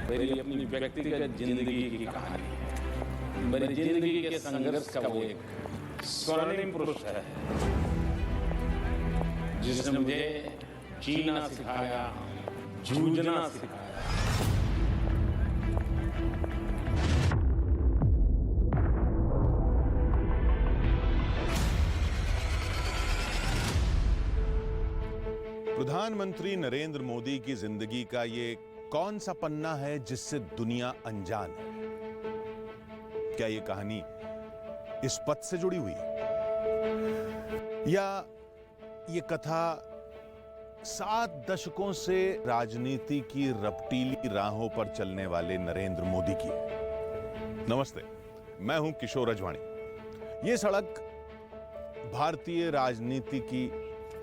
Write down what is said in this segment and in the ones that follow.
मेरी अपनी व्यक्तिगत जिंदगी की कहानी, मेरी जिंदगी के संघर्ष का वो एक स्वर्णिम पुरुष है जिसने मुझे जीना सिखाया, जूझना सिखाया। प्रधानमंत्री नरेंद्र मोदी की जिंदगी का ये कौन सा पन्ना है जिससे दुनिया अनजान है? क्या ये कहानी इस पथ से जुड़ी हुई है, या ये कथा 7 दशकों से राजनीति की रपटीली राहों पर चलने वाले नरेंद्र मोदी की है? नमस्ते, मैं हूं किशोर रजवाणी। ये सड़क भारतीय राजनीति की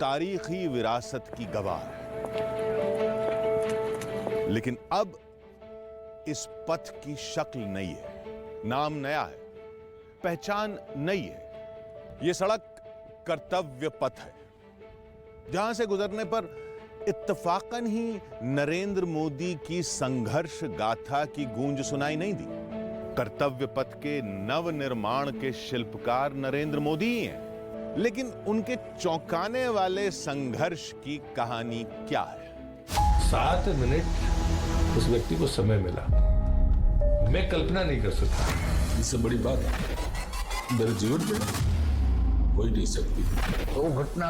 तारीखी विरासत की गवाह है, लेकिन अब इस पथ की शक्ल नई है, नाम नया है, पहचान नई है। यह सड़क कर्तव्य पथ है, जहां से गुजरने पर इत्तफाकन ही नरेंद्र मोदी की संघर्ष गाथा की गूंज सुनाई नहीं दी। कर्तव्य पथ के नव निर्माण के शिल्पकार नरेंद्र मोदी ही हैं, लेकिन उनके चौंकाने वाले संघर्ष की कहानी क्या है? 7 मिनट उस व्यक्ति को समय मिला, मैं कल्पना नहीं कर सकता। इससे बड़ी बात मेरे जीवन में हो ही नहीं सकती। तो वो घटना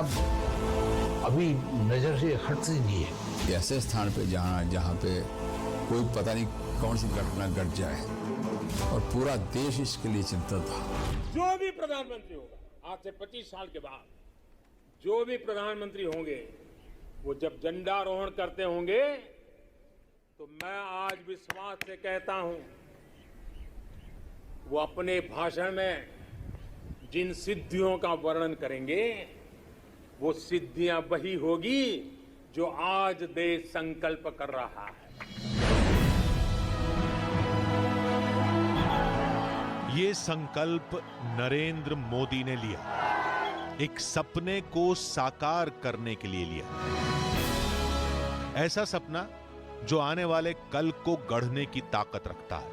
अभी नजर से हटती नहीं है। ऐसे स्थान पे जाना जहाँ पे कोई पता नहीं कौन सी घटना घट जाए, और पूरा देश इसके लिए चिंतित था। जो भी प्रधानमंत्री होगा आज से 25 साल के बाद, जो भी प्रधानमंत्री होंगे, वो जब झंडारोहण करते होंगे तो मैं आज विश्वास से कहता हूं, वो अपने भाषण में जिन सिद्धियों का वर्णन करेंगे, वो सिद्धियां वही होगी जो आज देश संकल्प कर रहा है। ये संकल्प नरेंद्र मोदी ने लिया, एक सपने को साकार करने के लिए लिया। ऐसा सपना जो आने वाले कल को गढ़ने की ताकत रखता है,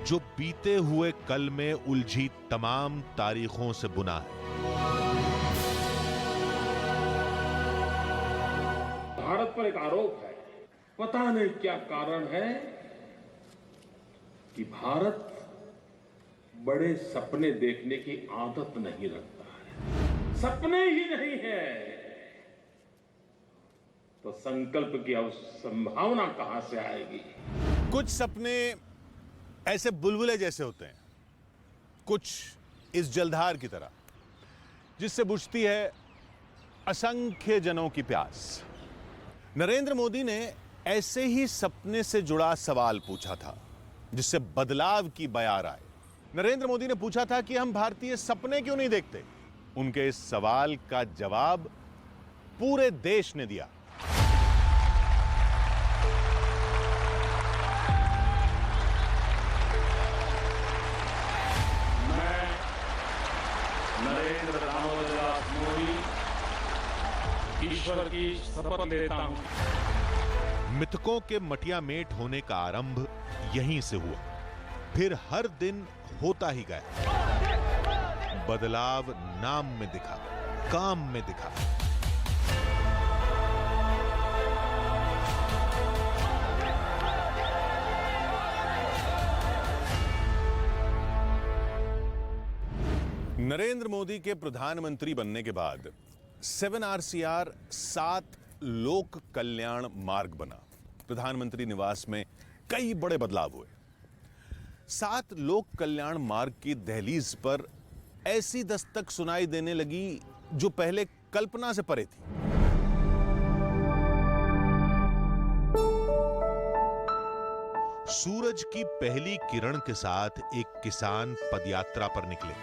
जो बीते हुए कल में उलझी तमाम तारीखों से बुना है। भारत पर एक आरोप है, पता नहीं क्या कारण है कि भारत बड़े सपने देखने की आदत नहीं रखता है। सपने ही नहीं है तो संकल्प की संभावना कहां से आएगी? कुछ सपने ऐसे बुलबुले जैसे होते हैं, कुछ इस जलधार की तरह जिससे बुझती है असंख्य जनों की प्यास। नरेंद्र मोदी ने ऐसे ही सपने से जुड़ा सवाल पूछा था, जिससे बदलाव की बयार आए। नरेंद्र मोदी ने पूछा था कि हम भारतीय सपने क्यों नहीं देखते? उनके इस सवाल का जवाब पूरे देश ने दिया। मैं नरेंद्र दामोदर मोदी ईश्वर की शपथ लेता हूं। मिथकों के मटिया मेट होने का आरंभ यहीं से हुआ, फिर हर दिन होता ही गया। बदलाव नाम में दिखा, काम में दिखा। नरेंद्र मोदी के प्रधानमंत्री बनने के बाद 7RCR 7 लोक कल्याण मार्ग बना। प्रधानमंत्री निवास में कई बड़े बदलाव हुए। 7 लोक कल्याण मार्ग की दहलीज पर ऐसी दस्तक सुनाई देने लगी जो पहले कल्पना से परे थी। सूरज की पहली किरण के साथ एक किसान पदयात्रा पर निकले।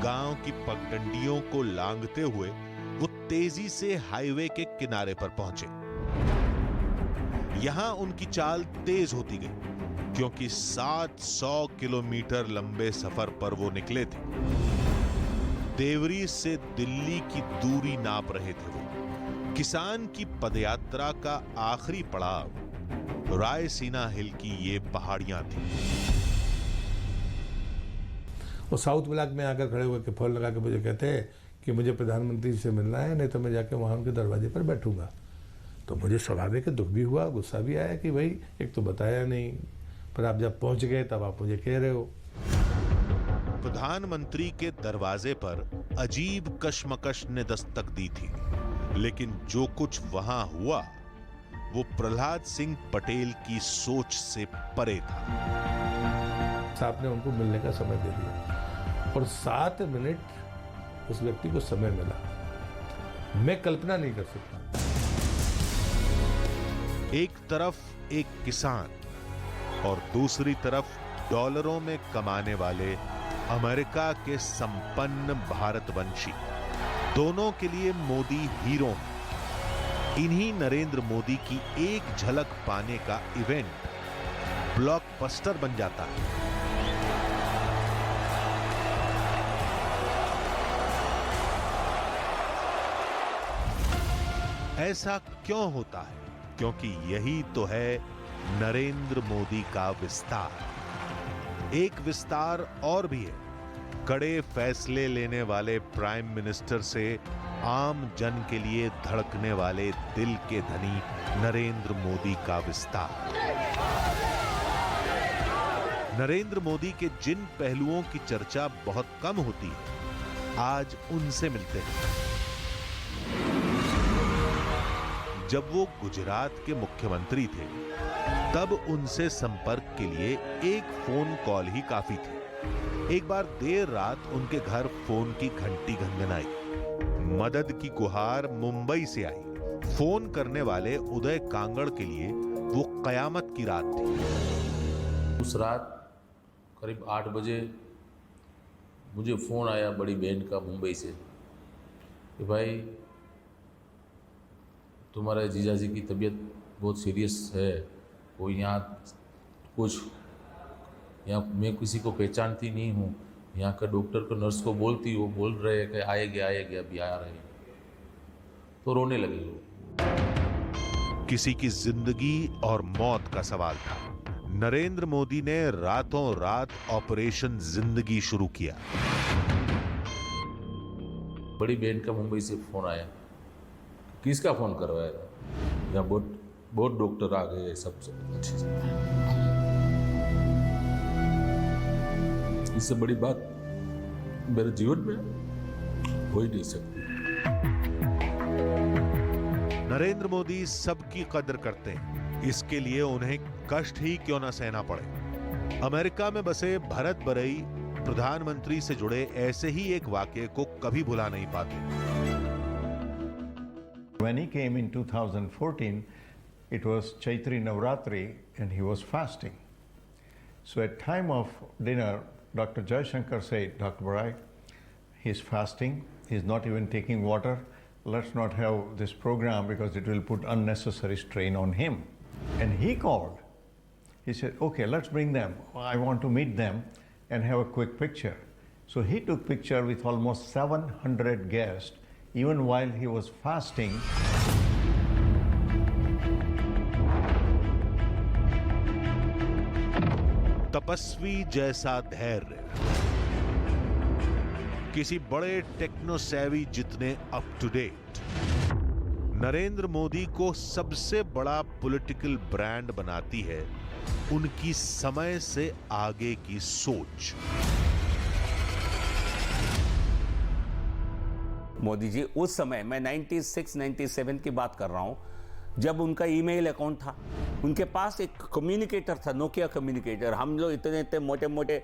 गांव की पगडंडियों को लांघते हुए वो तेजी से हाईवे के किनारे पर पहुंचे। यहां उनकी चाल तेज होती गई, क्योंकि 700 किलोमीटर लंबे सफर पर वो निकले थे। देवरी से दिल्ली की दूरी नाप रहे थे वो। किसान की पदयात्रा का आखिरी पड़ाव रायसीना हिल की ये पहाड़ियां थी। और साउथ ब्लॉक में आकर खड़े हुए के फॉल लगा के मुझे कहते हैं कि मुझे प्रधानमंत्री से मिलना है, नहीं तो मैं जाके वहाँ उनके दरवाजे पर बैठूंगा। तो मुझे स्वाभाविक दुख भी हुआ, गुस्सा भी आया कि भाई एक तो बताया नहीं, पर आप जब पहुंच गए तब आप मुझे कह रहे हो। प्रधानमंत्री के दरवाजे पर अजीब कशमकश ने दस्तक दी थी, लेकिन जो कुछ वहां हुआ वो प्रहलाद सिंह पटेल की सोच से परे था। आपने उनको मिलने का समय दे दिया और 7 मिनट उस व्यक्ति को समय मिला। मैं कल्पना नहीं कर सकता। एक तरफ एक किसान और दूसरी तरफ डॉलरों में कमाने वाले अमेरिका के संपन्न भारतवंशी, दोनों के लिए मोदी हीरो हैं। इन्हीं नरेंद्र मोदी की एक झलक पाने का इवेंट ब्लॉकबस्टर बन जाता है। ऐसा क्यों होता है? क्योंकि यही तो है नरेंद्र मोदी का विस्तार। एक विस्तार और भी है, कड़े फैसले लेने वाले प्राइम मिनिस्टर से आम जन के लिए धड़कने वाले दिल के धनी नरेंद्र मोदी का विस्तार। नरेंद्र मोदी के जिन पहलुओं की चर्चा बहुत कम होती है, आज उनसे मिलते हैं। जब वो गुजरात के मुख्यमंत्री थे, तब उनसे संपर्क के लिए एक फोन कॉल ही काफी थी। एक बार देर रात उनके घर फोन की घंटी घंघनाई। मदद की गुहार मुंबई से आई। फोन करने वाले उदय कांगड़ के लिए वो कयामत की रात थी। उस रात करीब 8 बजे मुझे फ़ोन आया बड़ी बहन का मुंबई से कि भाई तुम्हारे जीजाजी की तबीयत बहुत सीरियस है, वो यहाँ मैं किसी को पहचानती नहीं हूँ, यहाँ का डॉक्टर को नर्स को बोलती, वो बोल रहे हैं कि आएंगे अभी आ रहे हैं। तो रोने लगे लोग। किसी की जिंदगी और मौत का सवाल था। नरेंद्र मोदी ने रातों रात ऑपरेशन जिंदगी शुरू किया। बड़ी बहन का मुंबई से फ़ोन आया, किसका फ़ोन करवाया था, यहाँ बहुत डॉक्टर आ गए, सब अच्छे से। इससे बड़ी बात मेरे जीवन में हो ही नहीं सकती। नरेंद्र मोदी सबकी कदर करते हैं, इसके लिए उन्हें कष्ट ही क्यों न सहना पड़े। अमेरिका में बसे भरत बरई प्रधानमंत्री से जुड़े ऐसे ही एक वाकये को कभी भुला नहीं पाते। When he came in 2014, it was Chaitri Navratri and he was fasting. So at time of dinner, Dr. Jaishankar said, Dr. Barai, he's fasting, he's not even taking water. Let's not have this program because it will put unnecessary strain on him. And he called. He said, okay, let's bring them. I want to meet them and have a quick picture. So he took picture with almost 700 guests, even while he was fasting. तपस्वी जैसा धैर्य किसी बड़े technosavvy जितने up to date. Narendra Modi को सबसे बड़ा political brand बनाती है उनकी समय से आगे की सोच। मोदी जी उस समय, मैं 96-97 की बात कर रहा हूं, जब उनका ईमेल अकाउंट था, उनके पास एक कम्युनिकेटर था, नोकिया कम्युनिकेटर। हम लोग इतने मोटे मोटे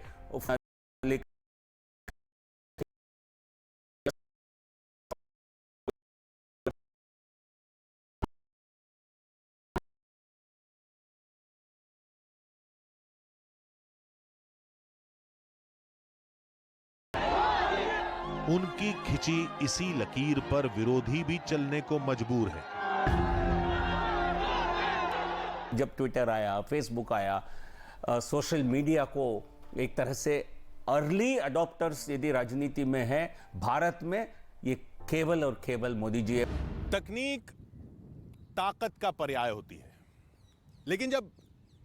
उनकी खिंची इसी लकीर पर विरोधी भी चलने को मजबूर है। जब ट्विटर आया, फेसबुक आया, सोशल मीडिया को एक तरह से अर्ली अडॉप्टर्स यदि राजनीति में है भारत में, ये केवल और केवल मोदी जी है। तकनीक ताकत का पर्याय होती है। लेकिन जब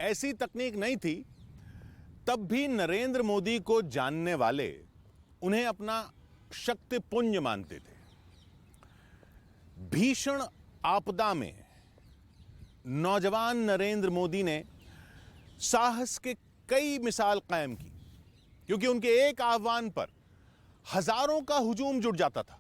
ऐसी तकनीक नहीं थी, तब भी नरेंद्र मोदी को जानने वाले उन्हें अपना शक्तिपुंज मानते थे। भीषण आपदा में नौजवान नरेंद्र मोदी ने साहस के कई मिसाल कायम की, क्योंकि उनके एक आह्वान पर हजारों का हुजूम जुट जाता था।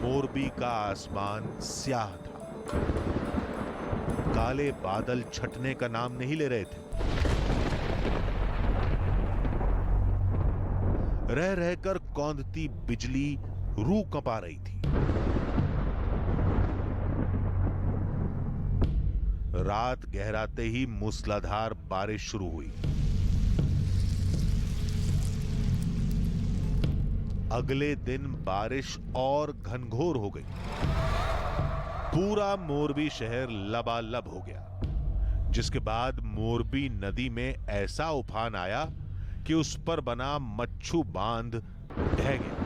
मोरबी का आसमान स्याह था। काले बादल छटने का नाम नहीं ले रहे थे। रह रहकर कौंधती बिजली रूह कंपा रही थी। रात गहराते ही मूसलाधार बारिश शुरू हुई। अगले दिन बारिश और घनघोर हो गई। पूरा मोरबी शहर लबालब हो गया, जिसके बाद मोरबी नदी में ऐसा उफान आया कि उस पर बना मच्छू बांध ढह गया।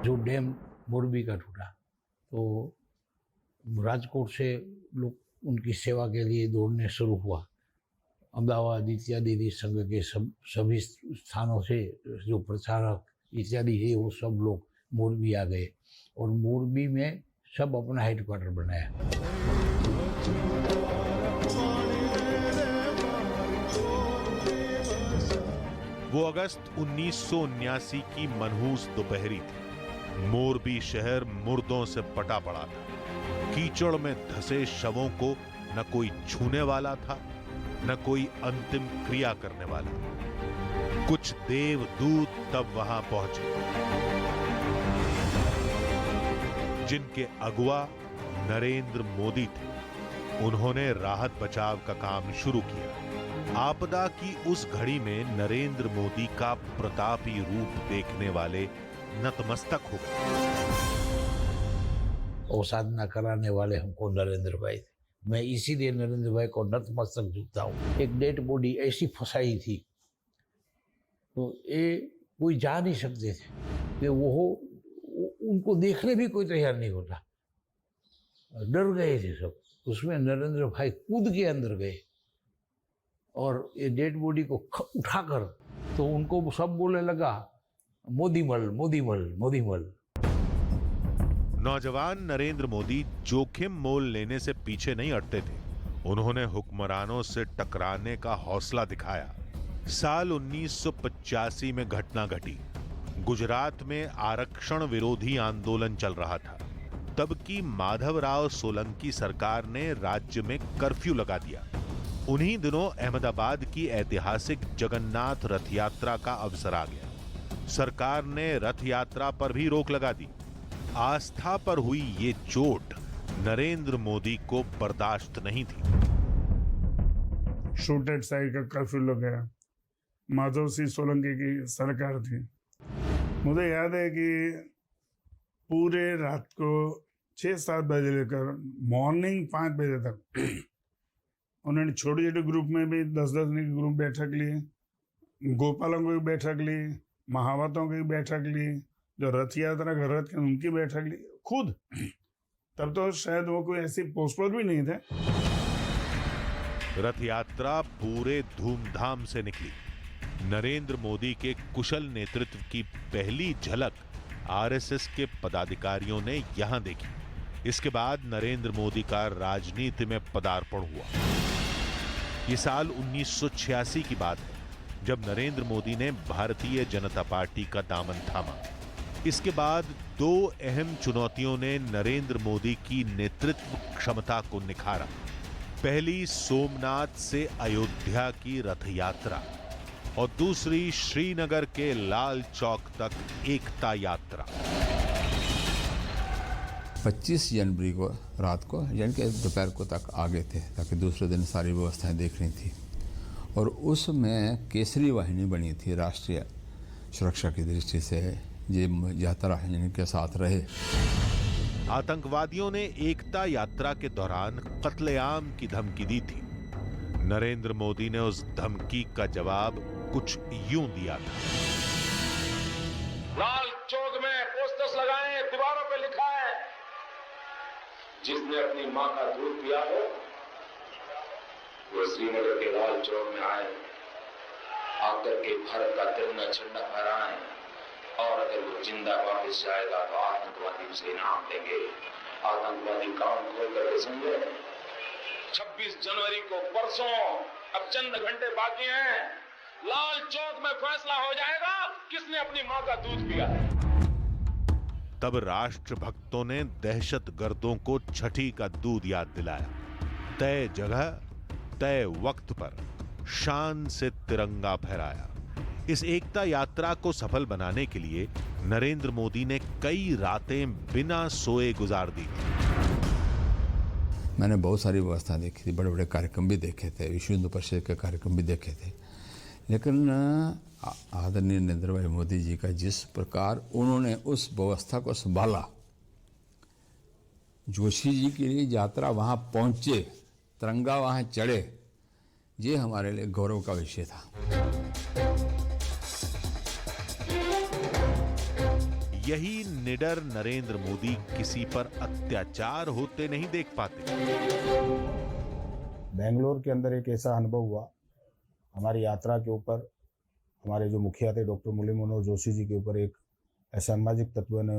जो डैम मोरबी का टूटा तो राजकोट से लोग उनकी सेवा के लिए दौड़ने शुरू हुआ। अहमदाबाद इत्यादि संघ के सभी स्थानों से जो प्रचारक इत्यादि है वो सब लोग मोरबी आ गए और मोरबी में सब अपना हेडक्वार्टर बनाया। वो अगस्त 1979 की मनहूस दोपहरी थी। मोरबी शहर मुर्दों से पटा पड़ा था। कीचड़ में धंसे शवों को न कोई छूने वाला था, न कोई अंतिम क्रिया करने वाला। कुछ देवदूत तब वहां पहुंचे, जिनके अगुवा नरेंद्र मोदी थे। उन्होंने राहत बचाव का काम शुरू किया। आपदा की उस घड़ी में नरेंद्र मोदी का प्रतापी रूप देखने वाले नतमस्तक हो गए। और साधना कराने वाले हमको नरेंद्र भाई थे। मैं इसीलिए नरेंद्र भाई को नतमस्तक झुकता हूँ। एक डेड बॉडी ऐसी फंसाई थी तो ये कोई जा नहीं सकते थे कि वो उनको देखने भी कोई तैयार नहीं होता। डर गए थे सब। उसमें नरेंद्र भाई कूद के अंदर गए और ये डेड बॉडी को उठाकर तो उनको सब बोलने लगा मोदीमल मोदीमल मोदीमल। नौजवान नरेंद्र मोदी जोखिम मोल लेने से पीछे नहीं हटते थे। उन्होंने हुक्मरानों से टकराने का हौसला दिखाया। साल 1985 में घटना घटी। गुजरात में आरक्षण विरोधी आंदोलन चल रहा था। तब की माधवराव सोलंकी सरकार ने राज्य में कर्फ्यू लगा दिया। उन्हीं दिनों अहमदाबाद की ऐतिहासिक जगन्नाथ रथ यात्रा का अवसर आ गया। सरकार ने रथ यात्रा पर भी रोक लगा दी। आस्था पर हुई ये चोट नरेंद्र मोदी को बर्दाश्त नहीं थी। शूट एट साइड का कर्फ्यू लग गया। माधव सिंह सोलंकी की सरकार थी। मुझे याद है कि पूरे रात को 6-7 बजे लेकर मॉर्निंग 5 बजे तक उन्होंने छोटे छोटे ग्रुप में भी 10-10 की ग्रुप बैठक ली। गोपालों की बैठक ली, महावतों की बैठक ली, जो रथ यात्रा का रथ उनकी बैठक ली खुद। तब तो शायद वो कोई ऐसी पोस्टर भी नहीं थे। रथ यात्रा पूरे धूमधाम से निकली। नरेंद्र मोदी के कुशल नेतृत्व की पहली झलक आरएसएस के पदाधिकारियों ने यहां देखी। इसके बाद नरेंद्र मोदी का राजनीति में पदार्पण हुआ। ये साल 1986 की बात है, जब नरेंद्र मोदी ने भारतीय जनता पार्टी का दामन थामा। इसके बाद 2 अहम चुनौतियों ने नरेंद्र मोदी की नेतृत्व क्षमता को निखारा। पहली सोमनाथ से अयोध्या की रथ यात्रा और दूसरी श्रीनगर के लाल चौक तक एकता यात्रा। 25 जनवरी को रात को यानी कि दोपहर को तक आ गए थे, ताकि दूसरे दिन सारी व्यवस्थाएं देखनी थी। और उसमें केसरी वाहिनी बनी थी राष्ट्रीय सुरक्षा की दृष्टि से, ये यात्रा इनके साथ रहे। आतंकवादियों ने एकता यात्रा के दौरान कत्लेआम की धमकी दी थी। नरेंद्र मोदी ने उस धमकी का जवाब कुछ यूं दिया था। लाल चौक में पोस्टर्स लगाए, दीवारों पे लिखा है, जिसने अपनी मां का दूध पिया हो वो श्रीनगर के लाल चौक में आए, आकर के भारत का तिरंगा झंडा फहराएं, और अगर वो जिंदा वापस जाएगा तो आतंकवादी उसे इनाम देंगे। आतंकवादी काम खोल करके समझे। 26 जनवरी को परसों, अब चंद घंटे बाकी हैं, लाल चौक में फैसला हो जाएगा किसने अपनी मां का दूध पिया है। तब राष्ट्रभक्तों ने दहशतगर्दों को छठी का दूध याद दिलाया। तय जगह तय वक्त पर शान से तिरंगा फहराया। इस एकता यात्रा को सफल बनाने के लिए नरेंद्र मोदी ने कई रातें बिना सोए गुजार दी थी। मैंने बहुत सारी व्यवस्था देखी थी, बड़े बड़े कार्यक्रम भी देखे थे, विश्व हिंदू परिषद के कार्यक्रम भी देखे थे, लेकिन आदरणीय नरेंद्र भाई मोदी जी का जिस प्रकार उन्होंने उस व्यवस्था को संभाला, जोशी जी की यात्रा वहाँ पहुँचे, तिरंगा वहाँ चढ़े, ये हमारे लिए गौरव का विषय था। यही निडर नरेंद्र मोदी किसी पर अत्याचार होते नहीं देख पाते। बेंगलोर के अंदर एक ऐसा अनुभव हुआ, हमारी यात्रा के ऊपर हमारे जो मुखिया थे डॉक्टर मुरली मनोहर जोशी जी के ऊपर एक असामाजिक तत्व ने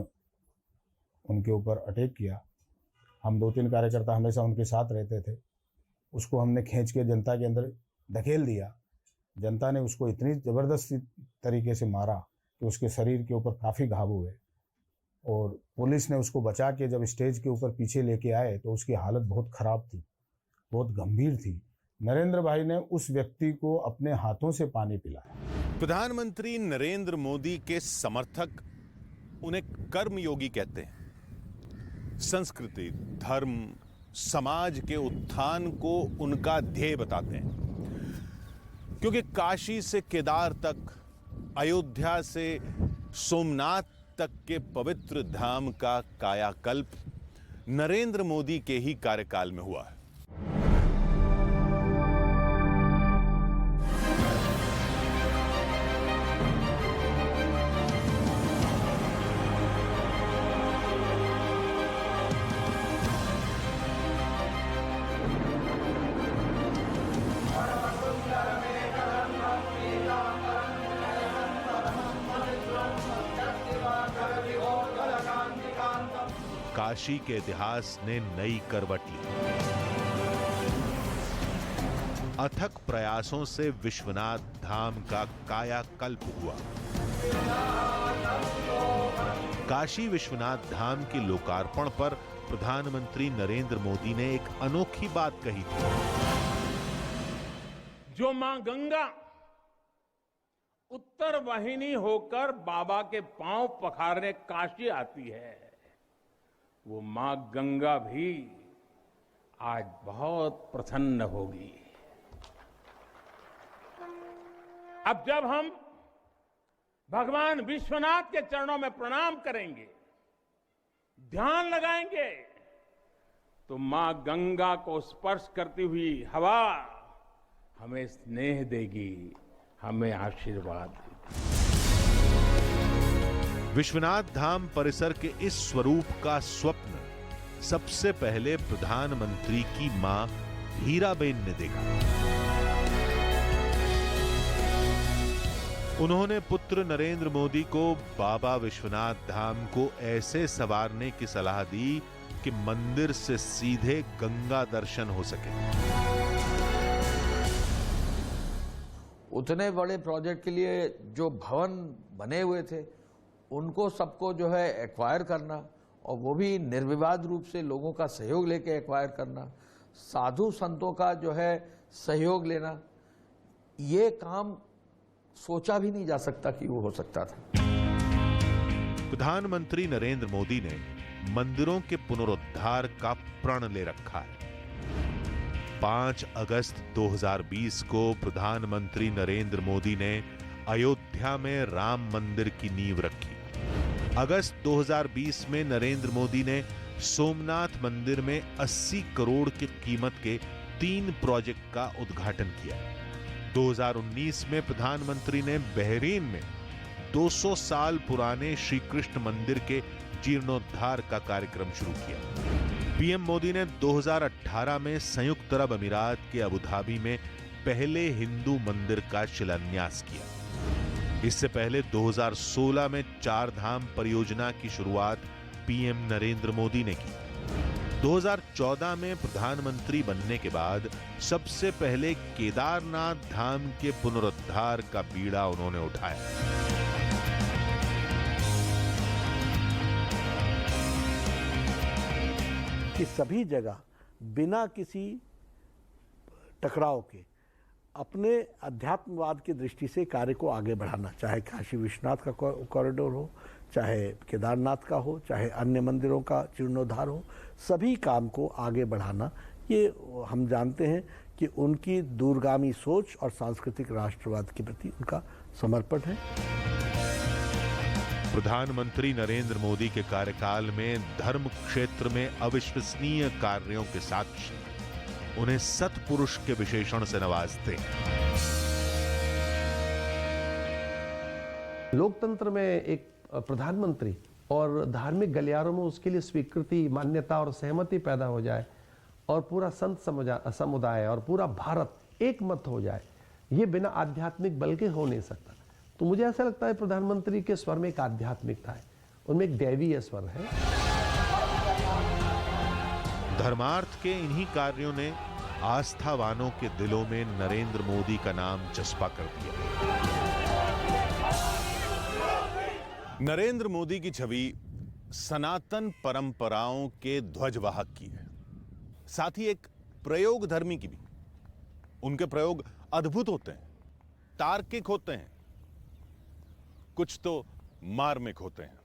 उनके ऊपर अटैक किया। हम 2-3 कार्यकर्ता हमेशा उनके साथ रहते थे, उसको हमने खींच के जनता के अंदर धकेल दिया। जनता ने उसको इतनी ज़बरदस्ती तरीके से मारा कि उसके शरीर के ऊपर काफ़ी घाव हुए, और पुलिस ने उसको बचा के जब स्टेज के ऊपर पीछे लेके आए तो उसकी हालत बहुत ख़राब थी, बहुत गंभीर थी। नरेंद्र भाई ने उस व्यक्ति को अपने हाथों से पानी पिलाया। प्रधानमंत्री नरेंद्र मोदी के समर्थक उन्हें कर्मयोगी कहते हैं। संस्कृति, धर्म, समाज के उत्थान को उनका ध्येय बताते हैं, क्योंकि काशी से केदार तक, अयोध्या से सोमनाथ तक के पवित्र धाम का कायाकल्प नरेंद्र मोदी के ही कार्यकाल में हुआ है। काशी के इतिहास ने नई करवट ली। अथक प्रयासों से विश्वनाथ धाम का कायाकल्प हुआ। काशी विश्वनाथ धाम के लोकार्पण पर प्रधानमंत्री नरेंद्र मोदी ने एक अनोखी बात कही थी। जो मां गंगा उत्तर वाहिनी होकर बाबा के पांव पखारने काशी आती है, वो मां गंगा भी आज बहुत प्रसन्न होगी। अब जब हम भगवान विश्वनाथ के चरणों में प्रणाम करेंगे, ध्यान लगाएंगे, तो मां गंगा को स्पर्श करती हुई हवा हमें स्नेह देगी, हमें आशीर्वाद देगी। विश्वनाथ धाम परिसर के इस स्वरूप का स्वप्न सबसे पहले प्रधानमंत्री की मां हीराबेन ने देखा। उन्होंने पुत्र नरेंद्र मोदी को बाबा विश्वनाथ धाम को ऐसे संवारने की सलाह दी कि मंदिर से सीधे गंगा दर्शन हो सके। उतने बड़े प्रोजेक्ट के लिए जो भवन बने हुए थे उनको सबको जो है एक्वायर करना, और वो भी निर्विवाद रूप से लोगों का सहयोग लेके एक्वायर करना, साधु संतों का जो है सहयोग लेना, ये काम सोचा भी नहीं जा सकता कि वो हो सकता था। प्रधानमंत्री नरेंद्र मोदी ने मंदिरों के पुनरुद्धार का प्रण ले रखा है। 5 अगस्त 2020 को प्रधानमंत्री नरेंद्र मोदी ने अयोध्या में राम मंदिर की नींव रखी। अगस्त 2020 में नरेंद्र मोदी ने सोमनाथ मंदिर में 80 करोड़ की कीमत के 3 प्रोजेक्ट का उद्घाटन किया। 2019 में प्रधानमंत्री ने बहरीन में 200 साल पुराने श्री कृष्ण मंदिर के जीर्णोद्धार का कार्यक्रम शुरू किया। पीएम मोदी ने 2018 में संयुक्त अरब अमीरात के अबू धाबी में पहले हिंदू मंदिर का शिलान्यास किया। इससे पहले 2016 में 4 धाम परियोजना की शुरुआत पीएम नरेंद्र मोदी ने की। 2014 में प्रधानमंत्री बनने के बाद सबसे पहले केदारनाथ धाम के पुनरुद्धार का बीड़ा उन्होंने उठाया। कि सभी जगह बिना किसी टकराव के अपने अध्यात्मवाद की दृष्टि से कार्य को आगे बढ़ाना, चाहे काशी विश्वनाथ का कॉरिडोर हो, चाहे केदारनाथ का हो, चाहे अन्य मंदिरों का जीर्णोद्धार हो, सभी काम को आगे बढ़ाना, ये हम जानते हैं कि उनकी दूरगामी सोच और सांस्कृतिक राष्ट्रवाद के प्रति उनका समर्पण है। प्रधानमंत्री नरेंद्र मोदी के कार्यकाल में धर्म क्षेत्र में अविश्वसनीय कार्यों के साक्षी उन्हें सत्पुरुष के विशेषण से नवाजते। लोकतंत्र में एक प्रधानमंत्री और धार्मिक गलियारों में उसके लिए स्वीकृति, मान्यता और सहमति पैदा हो जाए और पूरा संत समुदाय और पूरा भारत एक मत हो जाए, ये बिना आध्यात्मिक बल के हो नहीं सकता। तो मुझे ऐसा लगता है प्रधानमंत्री के स्वर में एक आध्यात्मिकता है, उनमें एक दैवीय स्वर है। धर्मार्थ के इन्हीं कार्यों ने आस्थावानों के दिलों में नरेंद्र मोदी का नाम चस्पा कर दिया। नरेंद्र मोदी की छवि सनातन परंपराओं के ध्वजवाहक की है, साथ ही एक प्रयोग धर्मी की भी। उनके प्रयोग अद्भुत होते हैं, तार्किक होते हैं, कुछ तो मार्मिक होते हैं।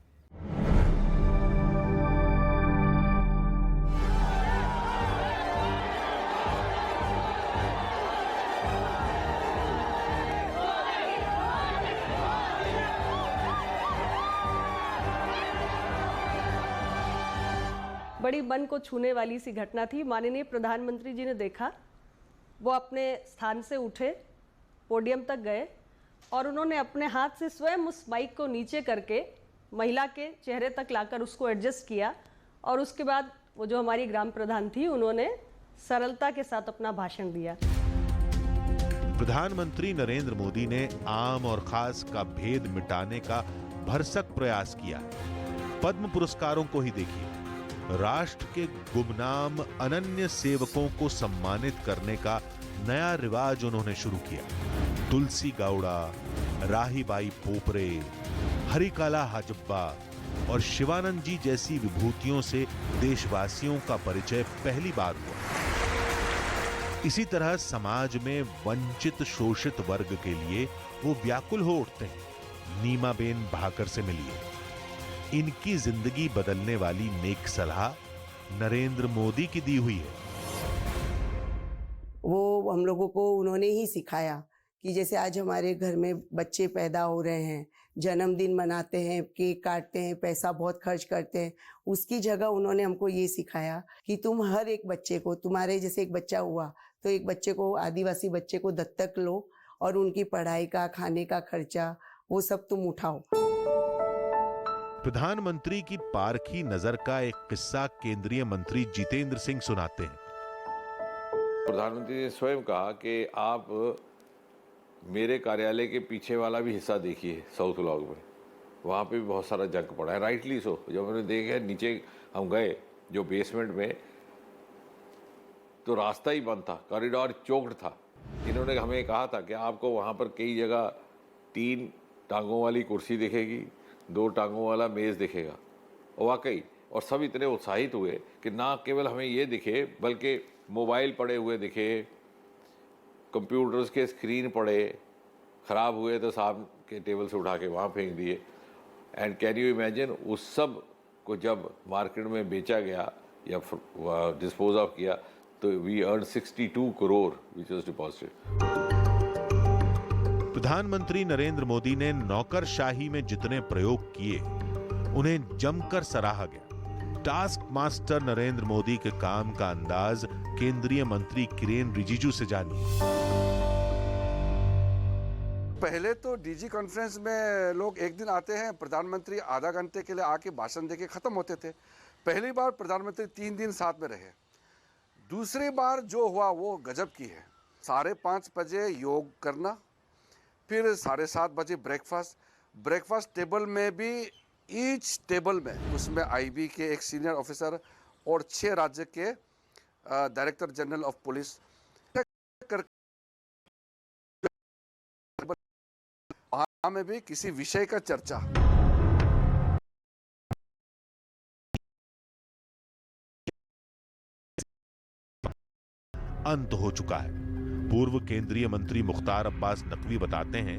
बड़ी मन को छूने वाली सी घटना थी। माननीय प्रधानमंत्री जी ने देखा, वो अपने स्थान से उठे, पोडियम तक गए और उन्होंने अपने हाथ से स्वयं उस माइक को नीचे करके महिला के चेहरे तक लाकर उसको एडजस्ट किया और उसके बाद वो जो हमारी ग्राम प्रधान थी, उन्होंने सरलता के साथ अपना भाषण दिया। प्रधानमंत्री नरेंद्र मोदी ने आम और खास का भेद मिटाने का भरसक प्रयास किया। पद्म पुरस्कारों को ही देखिए, राष्ट्र के गुमनाम अनन्य सेवकों को सम्मानित करने का नया रिवाज उन्होंने शुरू किया। तुलसी गाउड़ा, राहीबाई पोपरे, हरिकाला हाजब्बा और शिवानंद जी जैसी विभूतियों से देशवासियों का परिचय पहली बार हुआ। इसी तरह समाज में वंचित शोषित वर्ग के लिए वो व्याकुल हो उठते हैं। नीमाबेन भाकर से मिलिए, इनकी जिंदगी बदलने वाली नेक सलाह नरेंद्र मोदी की दी हुई है। वो हम लोगों को उन्होंने ही सिखाया कि जैसे आज हमारे घर में बच्चे पैदा हो रहे हैं, जन्मदिन मनाते हैं, केक काटते हैं, पैसा बहुत खर्च करते हैं, उसकी जगह उन्होंने हमको ये सिखाया कि तुम हर एक बच्चे को, तुम्हारे जैसे एक बच्चा हुआ तो एक बच्चे को, आदिवासी बच्चे को दत्तक लो और उनकी पढ़ाई का, खाने का खर्चा वो सब तुम उठाओ। प्रधानमंत्री की पारखी नजर का एक किस्सा केंद्रीय मंत्री जितेंद्र सिंह सुनाते हैं। प्रधानमंत्री ने स्वयं कहा कि आप मेरे कार्यालय के पीछे वाला भी हिस्सा देखिए, साउथ ब्लॉक में, वहाँ पे भी बहुत सारा जंक पड़ा है। Rightly so. जब हमने देखा नीचे हम गए जो बेसमेंट में, तो रास्ता ही बंद था, कॉरिडोर चोक्ड था। इन्होंने हमें कहा था कि आपको वहाँ पर कई जगह 3 टांगों वाली कुर्सी दिखेगी, 2 टांगों वाला मेज़ दिखेगा। और वाकई, और सब इतने उत्साहित हुए कि ना केवल हमें ये दिखे बल्कि मोबाइल पड़े हुए दिखे, कंप्यूटर्स के स्क्रीन पड़े, ख़राब हुए तो साहब के टेबल से उठा के वहाँ फेंक दिए। एंड कैन यू इमेजिन, उस सब को जब मार्केट में बेचा गया या डिस्पोज ऑफ किया तो we earn 62 crore which was deposited. प्रधानमंत्री नरेंद्र मोदी ने नौकरशाही में जितने प्रयोग किए उन्हें जमकर सराहा गया। टास्क मास्टर नरेंद्र मोदी के काम का अंदाज केंद्रीय मंत्री किरेन रिजिजू से जानिए। पहले तो डीजी कॉन्फ्रेंस में लोग एक दिन आते हैं, प्रधानमंत्री आधा घंटे के लिए आके भाषण देके खत्म होते थे। पहली बार प्रधानमंत्री 3 दिन साथ में रहे। दूसरी बार जो हुआ वो गजब की है। 5:30 बजे योग करना, फिर 7:30 बजे ब्रेकफास्ट टेबल में भी ईच टेबल में उसमें आईबी के एक सीनियर ऑफिसर और 6 राज्य के डायरेक्टर जनरल ऑफ पुलिस, वहाँ में भी किसी विषय का चर्चा। अंत हो चुका है। पूर्व केंद्रीय मंत्री मुख्तार अब्बास नकवी बताते हैं,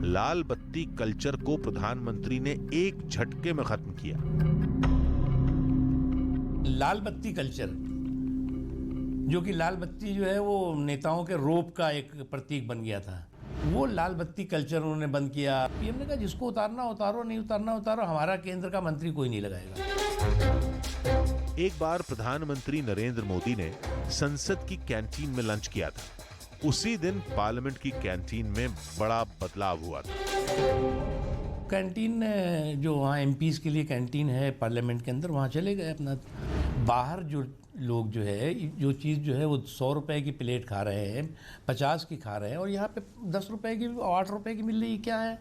लाल बत्ती कल्चर को प्रधानमंत्री ने एक झटके में खत्म किया। लाल बत्ती कल्चर, जो कि लाल बत्ती जो है वो नेताओं के रोब का एक प्रतीक बन गया था, वो लाल बत्ती कल्चर उन्होंने बंद किया। पीएम ने कहा जिसको उतारना उतारो, नहीं उतारना उतारो, हमारा केंद्र का मंत्री कोई नहीं लगाएगा। एक बार प्रधानमंत्री नरेंद्र मोदी ने संसद की कैंटीन में लंच किया था। उसी दिन पार्लियामेंट की कैंटीन में बड़ा बदलाव हुआ था। कैंटीन जो वहाँ एमपीज के लिए कैंटीन है पार्लियामेंट के अंदर, वहाँ चले गए अपना। बाहर जो लोग जो है जो चीज़ जो है वो 100 रुपए की प्लेट खा रहे हैं, 50 की खा रहे हैं, और यहाँ पे 10 रुपए की 8 रुपए की मिल रही है। क्या है,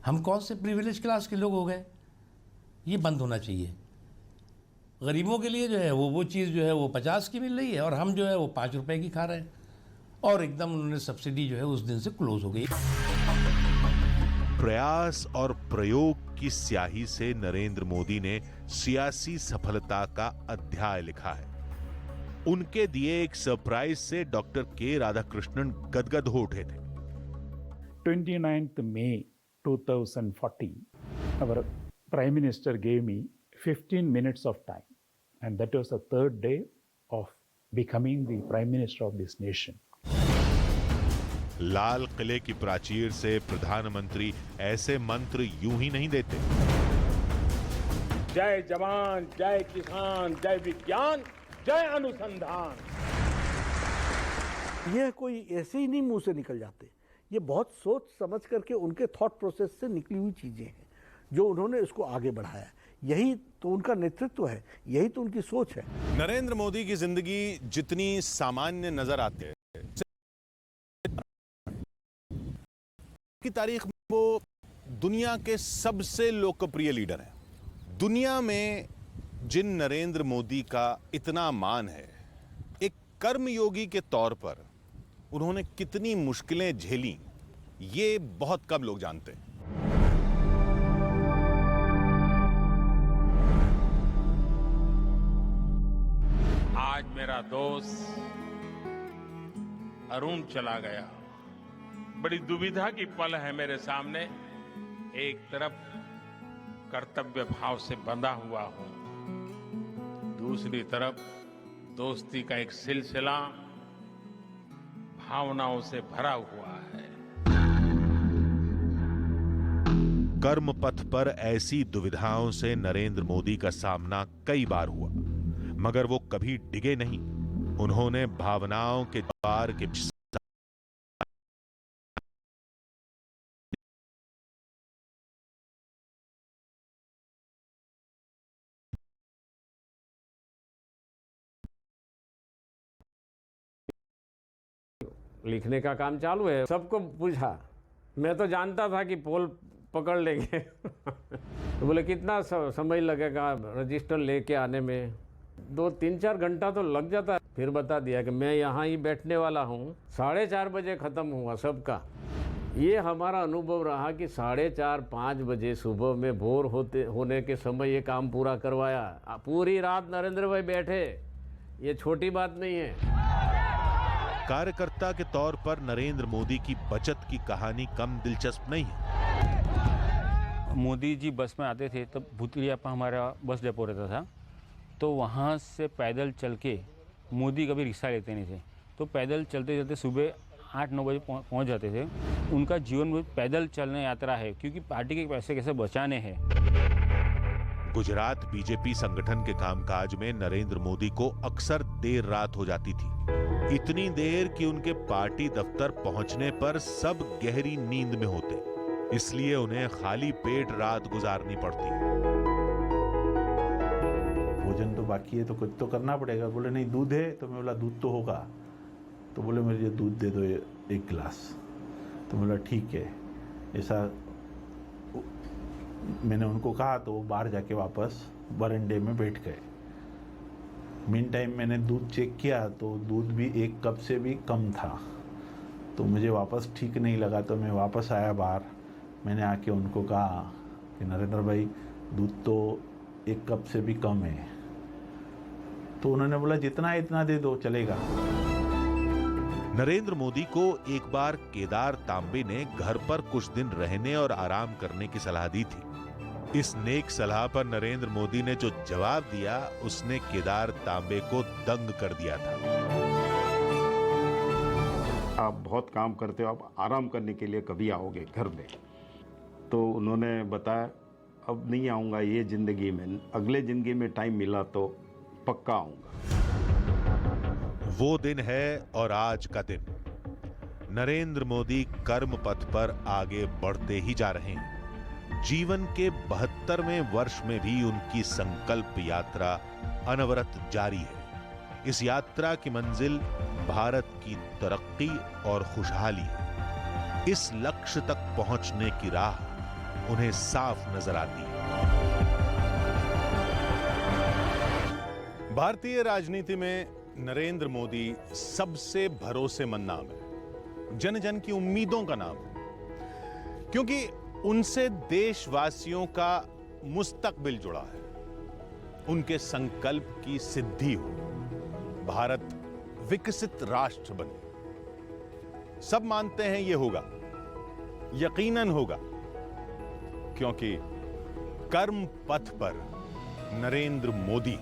हम कौन से प्रिविलेज क्लास के लोग हो गए? ये बंद होना चाहिए। गरीबों के लिए जो है वो चीज़ जो है वो 50 की मिल रही है और हम जो है वो 5 रुपए की खा रहे हैं, और एकदम उन्होंने सब्सिडी जो है उस दिन से क्लोज हो गई। प्रयास और प्रयोग की स्याही से नरेंद्र मोदी ने सियासी सफलता का अध्याय लिखा है। उनके दिए एक सरप्राइज से डॉक्टर के राधाकृष्णन गदगद हो उठे थे। 29th May 2014, our Prime Minister gave me 15 minutes of time, and that was the 3rd day of becoming the Prime Minister of this nation. लाल किले की प्राचीर से प्रधानमंत्री ऐसे मंत्र यूं ही नहीं देते। जय जवान, जय किसान, जय विज्ञान, जय अनुसंधान। यह कोई ऐसे ही नहीं मुंह से निकल जाते, ये बहुत सोच समझ करके उनके थॉट प्रोसेस से निकली हुई चीजें हैं जो उन्होंने इसको आगे बढ़ाया। यही तो उनका नेतृत्व है, यही तो उनकी सोच है। नरेंद्र मोदी की जिंदगी जितनी सामान्य नजर आती है की तारीख में, वो दुनिया के सबसे लोकप्रिय लीडर हैं। दुनिया में जिन नरेंद्र मोदी का इतना मान है, एक कर्मयोगी के तौर पर उन्होंने कितनी मुश्किलें झेली, ये बहुत कम लोग जानते हैं। आज मेरा दोस्त अरुण चला गया। बड़ी दुविधा की पल है मेरे सामने। एक तरफ कर्तव्य भाव से बंधा हुआ हूं, दूसरी तरफ दोस्ती का एक सिलसिला भावनाओं से भरा हुआ है। कर्म पथ पर ऐसी दुविधाओं से नरेंद्र मोदी का सामना कई बार हुआ, मगर वो कभी डिगे नहीं। उन्होंने भावनाओं के द्वार के लिखने का काम चालू है। सबको पूछा, मैं तो जानता था कि पोल पकड़ लेंगे तो बोले कितना समय लगेगा रजिस्टर लेके आने में? 2-3-4 घंटा तो लग जाता है। फिर बता दिया कि मैं यहाँ ही बैठने वाला हूँ, 4:30 बजे ख़त्म हुआ सबका। ये हमारा अनुभव रहा कि 4:30-5 बजे सुबह में भोर होने के समय ये काम पूरा करवाया। पूरी रात नरेंद्र भाई बैठे, ये छोटी बात नहीं है। कार्यकर्ता के तौर पर नरेंद्र मोदी की बचत की कहानी कम दिलचस्प नहीं है। मोदी जी बस में आते थे तब भूतलिया पर हमारा बस डिपो रहता था, तो वहाँ से पैदल चल के, मोदी कभी रिक्शा लेते नहीं थे, तो पैदल चलते चलते सुबह 8-9 बजे पहुंच जाते थे। उनका जीवन में पैदल चलने यात्रा है, क्योंकि पार्टी के पैसे कैसे बचाने हैं। गुजरात बीजेपी संगठन के कामकाज में नरेंद्र मोदी को अक्सर देर रात हो जाती थी, इतनी देर कि उनके पार्टी दफ्तर पहुंचने पर सब गहरी नींद में होते, इसलिए उन्हें खाली पेट रात गुजारनी पड़ती। भोजन तो बाकी है तो कुछ तो करना पड़ेगा। बोले नहीं दूध है, तो मैं बोला दूध तो होगा, तो बोले मुझे दूध दे दो 1 गिलास। तो बोला ठीक है। ऐसा मैंने उनको कहा तो वो बाहर जाके वापस बरंडे में बैठ गए। मीन टाइम मैंने दूध चेक किया तो दूध भी 1 कप से भी कम था, तो मुझे वापस ठीक नहीं लगा, तो मैं वापस आया बाहर। मैंने आके उनको कहा कि नरेंद्र भाई दूध तो 1 कप से भी कम है। तो उन्होंने बोला जितना है इतना दे दो, चलेगा। नरेंद्र मोदी को एक बार केदार तांबे ने घर पर कुछ दिन रहने और आराम करने की सलाह दी थी। इस नेक सलाह पर नरेंद्र मोदी ने जो जवाब दिया, उसने केदार तांबे को दंग कर दिया था। आप बहुत काम करते हो, आप आराम करने के लिए कभी आओगे घर में? तो उन्होंने बताया अब नहीं आऊँगा ये ज़िंदगी में, अगले ज़िंदगी में टाइम मिला तो पक्का आऊँगा। वो दिन है और आज का दिन। नरेंद्र मोदी कर्म पथ पर आगे बढ़ते ही जा रहे हैं। जीवन के 72वें वर्ष में भी उनकी संकल्प यात्रा अनवरत जारी है। इस यात्रा की मंजिल भारत की तरक्की और खुशहाली है। इस लक्ष्य तक पहुंचने की राह उन्हें साफ नजर आती है। भारतीय राजनीति में नरेंद्र मोदी सबसे भरोसेमंद नाम है, जन जन की उम्मीदों का नाम है, क्योंकि उनसे देशवासियों का मुस्तकबिल जुड़ा है। उनके संकल्प की सिद्धि हो, भारत विकसित राष्ट्र बने। सब मानते हैं यह होगा, यकीनन होगा, क्योंकि कर्म पथ पर नरेंद्र मोदी